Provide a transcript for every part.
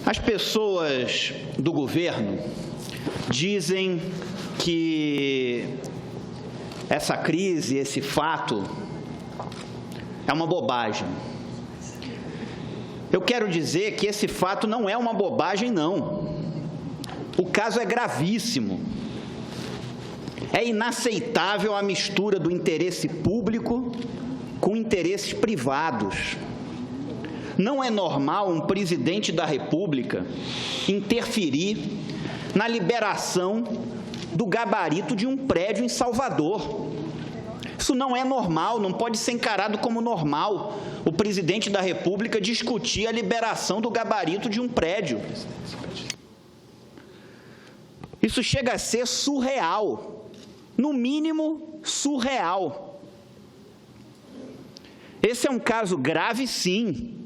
As pessoas do governo dizem que essa crise, esse fato, é uma bobagem. Eu quero dizer que esse fato não é uma bobagem, não. O caso é gravíssimo. É inaceitável a mistura do interesse público com interesses privados. Não é normal um presidente da República interferir na liberação do gabarito de um prédio em Salvador. Isso não é normal, não pode ser encarado como normal o presidente da República discutir a liberação do gabarito de um prédio. Isso chega a ser surreal, no mínimo surreal. Esse é um caso grave, sim.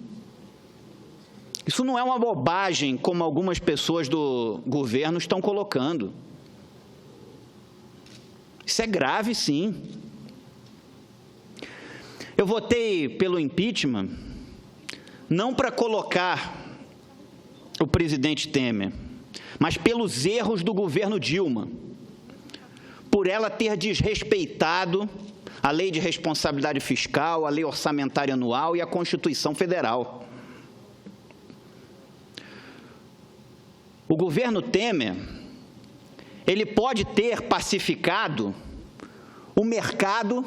Isso não é uma bobagem, como algumas pessoas do governo estão colocando. Isso é grave, sim. Eu votei pelo impeachment não para colocar o presidente Temer, mas pelos erros do governo Dilma, por ela ter desrespeitado a Lei de Responsabilidade Fiscal, a Lei Orçamentária Anual e a Constituição Federal. O governo Temer, ele pode ter pacificado o mercado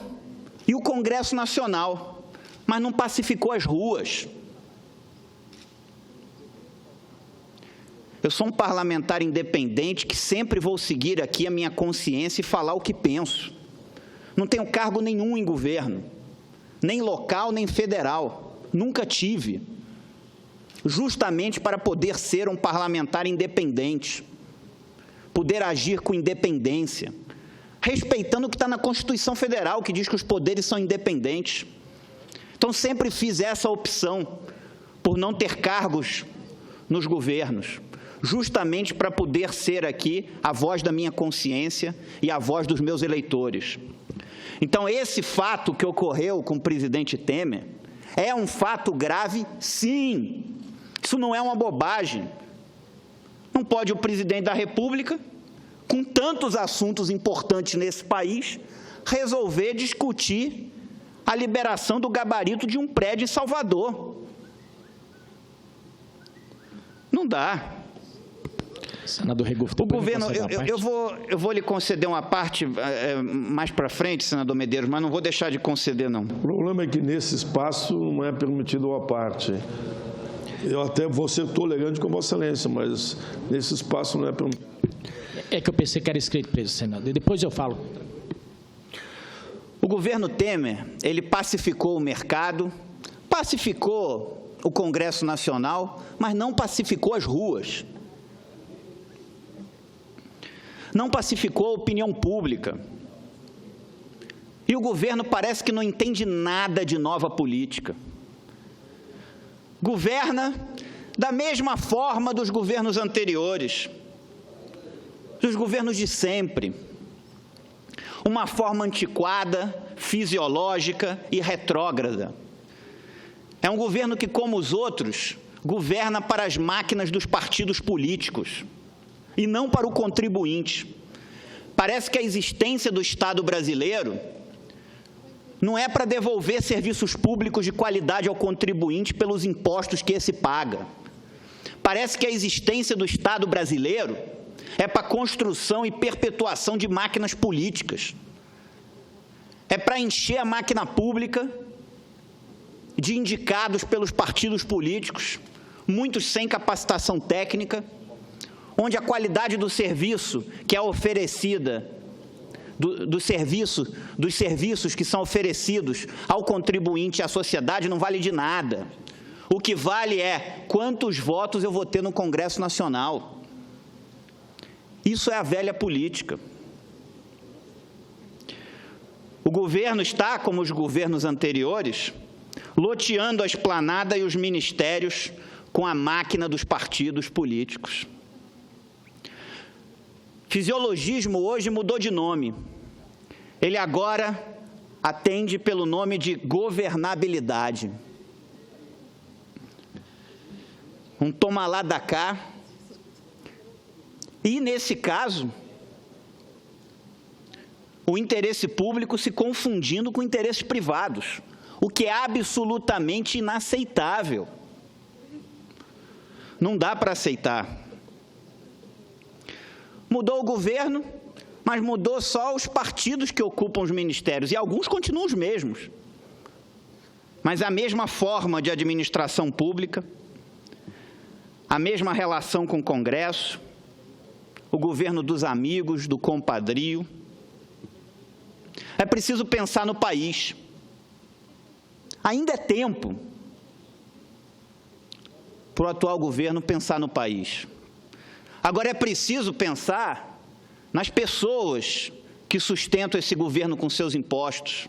e o Congresso Nacional, mas não pacificou as ruas. Eu sou um parlamentar independente que sempre vou seguir aqui a minha consciência e falar o que penso. Não tenho cargo nenhum em governo, nem local, nem federal. Nunca tive. Justamente para poder ser um parlamentar independente, poder agir com independência, respeitando o que está na Constituição Federal, que diz que os poderes são independentes. Então, sempre fiz essa opção por não ter cargos nos governos, justamente para poder ser aqui a voz da minha consciência e a voz dos meus eleitores. Então, esse fato que ocorreu com o presidente Temer é um fato grave, sim. Isso não é uma bobagem. Não pode o presidente da República, com tantos assuntos importantes nesse país, resolver discutir a liberação do gabarito de um prédio em Salvador. Não dá. Senador Regufe, o governo, eu vou lhe conceder uma parte mais para frente, senador Medeiros, mas não vou deixar de conceder, não. O problema é que nesse espaço não é permitido a parte. Eu até vou ser tolerante com Vossa Excelência, mas nesse espaço não é permitido. É que eu pensei que era escrito para isso, senador. Depois eu falo. O governo Temer, ele pacificou o mercado, pacificou o Congresso Nacional, mas não pacificou as ruas. Não pacificou a opinião pública. E o governo parece que não entende nada de nova política. Governa da mesma forma dos governos anteriores, dos governos de sempre. Uma forma antiquada, fisiológica e retrógrada. É um governo que, como os outros, governa para as máquinas dos partidos políticos e não para o contribuinte. Parece que a existência do Estado brasileiro não é para devolver serviços públicos de qualidade ao contribuinte pelos impostos que esse paga. Parece que a existência do Estado brasileiro é para a construção e perpetuação de máquinas políticas. É para encher a máquina pública de indicados pelos partidos políticos, muitos sem capacitação técnica, onde a qualidade do serviço que é oferecida, dos serviços que são oferecidos ao contribuinte e à sociedade não vale de nada. O que vale é quantos votos eu vou ter no Congresso Nacional. Isso é a velha política. O governo está, como os governos anteriores, loteando a esplanada e os ministérios com a máquina dos partidos políticos. Fisiologismo hoje mudou de nome. Ele agora atende pelo nome de governabilidade. um toma lá da cá, e, nesse caso, o interesse público se confundindo com interesses privados, o que é absolutamente inaceitável. Não dá para aceitar. Mudou o governo, mas mudou só os partidos que ocupam os ministérios, e alguns continuam os mesmos. Mas a mesma forma de administração pública, a mesma relação com o Congresso, o governo dos amigos, do compadrio. É preciso pensar no país. Ainda é tempo para o atual governo pensar no país. Agora é preciso pensar nas pessoas que sustentam esse governo com seus impostos,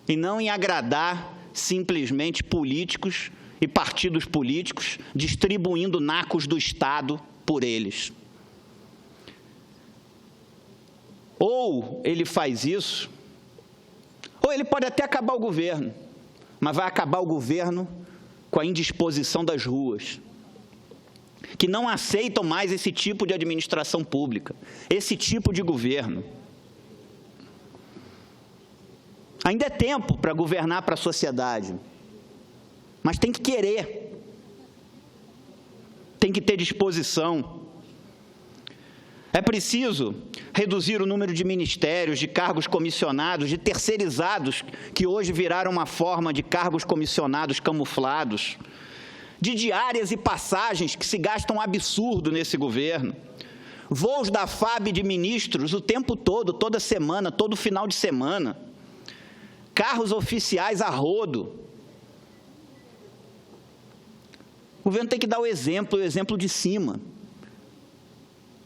e não em agradar simplesmente políticos e partidos políticos, distribuindo nacos do Estado por eles. Ou ele faz isso, ou ele pode até acabar o governo, mas vai acabar o governo com a indisposição das ruas, que não aceitam mais esse tipo de administração pública, esse tipo de governo. Ainda é tempo para governar para a sociedade, mas tem que querer, tem que ter disposição. É preciso reduzir o número de ministérios, de cargos comissionados, de terceirizados, que hoje viraram uma forma de cargos comissionados camuflados, de diárias e passagens que se gastam um absurdo nesse governo, voos da FAB de ministros o tempo todo, toda semana, todo final de semana, carros oficiais a rodo. O governo tem que dar o exemplo de cima,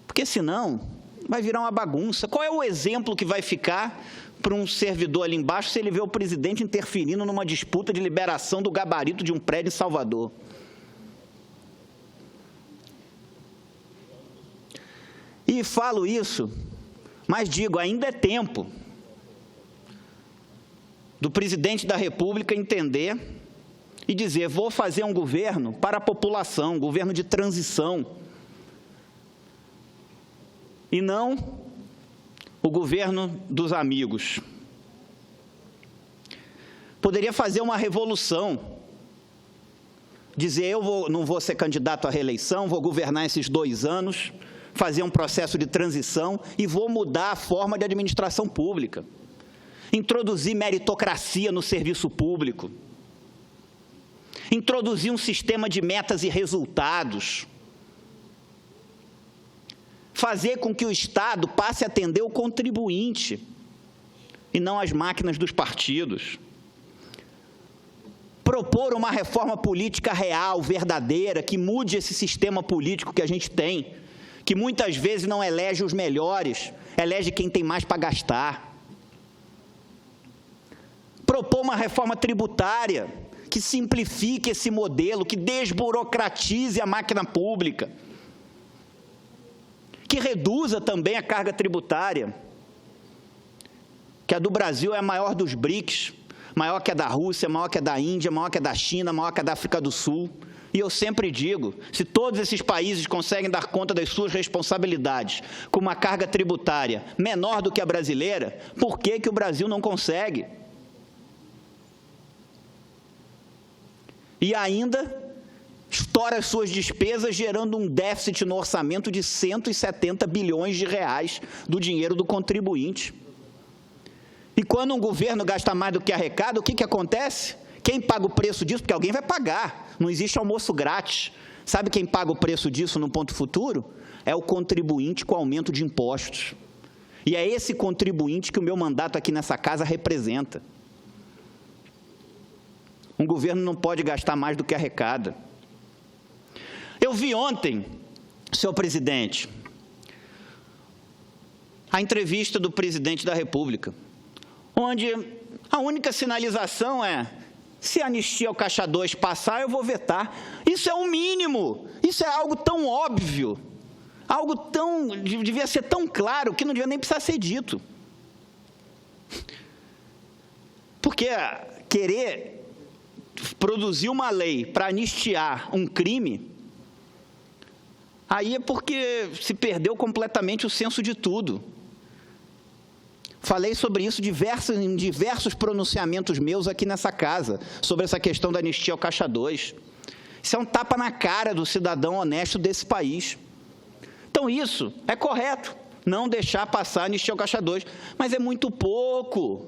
porque senão vai virar uma bagunça. Qual é o exemplo que vai ficar para um servidor ali embaixo se ele vê o presidente interferindo numa disputa de liberação do gabarito de um prédio em Salvador? E falo isso, mas digo, ainda é tempo do presidente da República entender e dizer: vou fazer um governo para a população, um governo de transição, e não o governo dos amigos. Poderia fazer uma revolução, dizer: não vou ser candidato à reeleição, vou governar esses 2 anos, fazer um processo de transição e vou mudar a forma de administração pública, introduzir meritocracia no serviço público, introduzir um sistema de metas e resultados, fazer com que o Estado passe a atender o contribuinte e não as máquinas dos partidos, propor uma reforma política real, verdadeira, que mude esse sistema político que a gente tem, que muitas vezes não elege os melhores, elege quem tem mais para gastar. Propor uma reforma tributária que simplifique esse modelo, que desburocratize a máquina pública, que reduza também a carga tributária, que a do Brasil é a maior dos BRICS, maior que a da Rússia, maior que a da Índia, maior que a da China, maior que a da África do Sul. E eu sempre digo, se todos esses países conseguem dar conta das suas responsabilidades com uma carga tributária menor do que a brasileira, por que que o Brasil não consegue? E ainda estoura as suas despesas, gerando um déficit no orçamento de 170 bilhões de reais do dinheiro do contribuinte. E quando um governo gasta mais do que arrecada, o que acontece? Quem paga o preço disso? Porque alguém vai pagar, não existe almoço grátis. Sabe quem paga o preço disso no ponto futuro? É o contribuinte com aumento de impostos. E é esse contribuinte que o meu mandato aqui nessa casa representa. Um governo não pode gastar mais do que arrecada. Eu vi ontem, senhor presidente, a entrevista do presidente da República, onde a única sinalização é: se a anistia ao Caixa 2 passar, eu vou vetar. Isso é o mínimo, isso é algo tão óbvio, algo tão, devia ser tão claro, que não devia nem precisar ser dito. Porque querer produzir uma lei para anistiar um crime, aí é porque se perdeu completamente o senso de tudo. Falei sobre isso em diversos pronunciamentos meus aqui nessa casa, sobre essa questão da anistia ao Caixa 2. Isso é um tapa na cara do cidadão honesto desse país. Então isso é correto, não deixar passar a anistia ao Caixa 2, mas é muito pouco.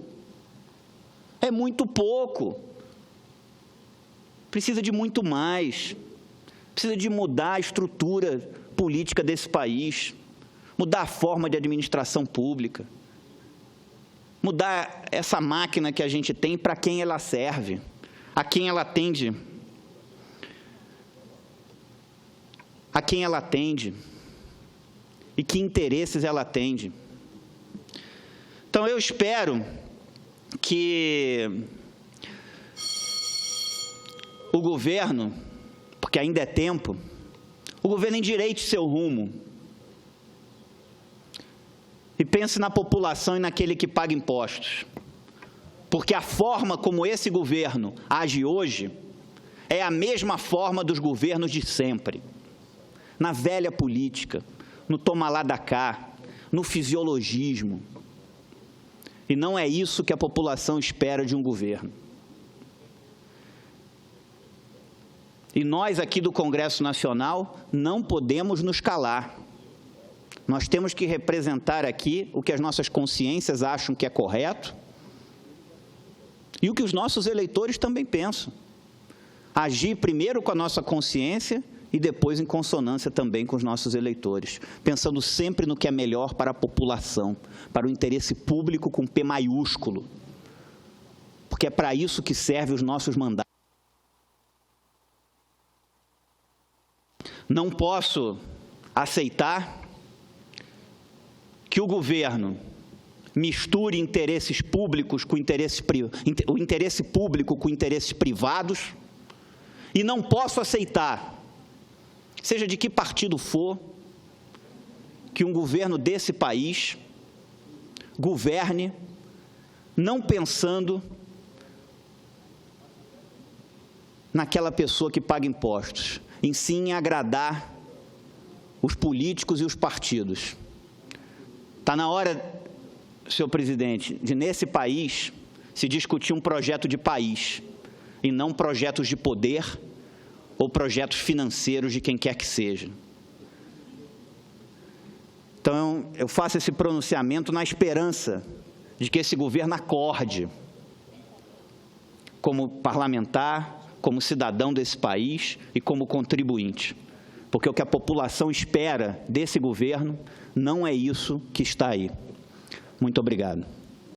É muito pouco. Precisa de muito mais. Precisa de mudar a estrutura política desse país, mudar a forma de administração pública, mudar essa máquina que a gente tem para quem ela serve, a quem ela atende, e que interesses ela atende. Então, eu espero que o governo, porque ainda é tempo, o governo endireite seu rumo e pense na população e naquele que paga impostos. Porque a forma como esse governo age hoje é a mesma forma dos governos de sempre. Na velha política, no toma lá da cá, no fisiologismo. E não é isso que a população espera de um governo. E nós aqui do Congresso Nacional não podemos nos calar. Nós temos que representar aqui o que as nossas consciências acham que é correto e o que os nossos eleitores também pensam. Agir primeiro com a nossa consciência e depois em consonância também com os nossos eleitores, pensando sempre no que é melhor para a população, para o interesse público com P maiúsculo, porque é para isso que servem os nossos mandatos. Não posso aceitar que o governo misture interesses públicos com o interesse público com interesses privados, e não posso aceitar, seja de que partido for, que um governo desse país governe não pensando naquela pessoa que paga impostos, em sim em agradar os políticos e os partidos. Está na hora, senhor presidente, de nesse país se discutir um projeto de país e não projetos de poder ou projetos financeiros de quem quer que seja. Então, eu faço esse pronunciamento na esperança de que esse governo acorde, como parlamentar, como cidadão desse país e como contribuinte. Porque o que a população espera desse governo não é isso que está aí. Muito obrigado.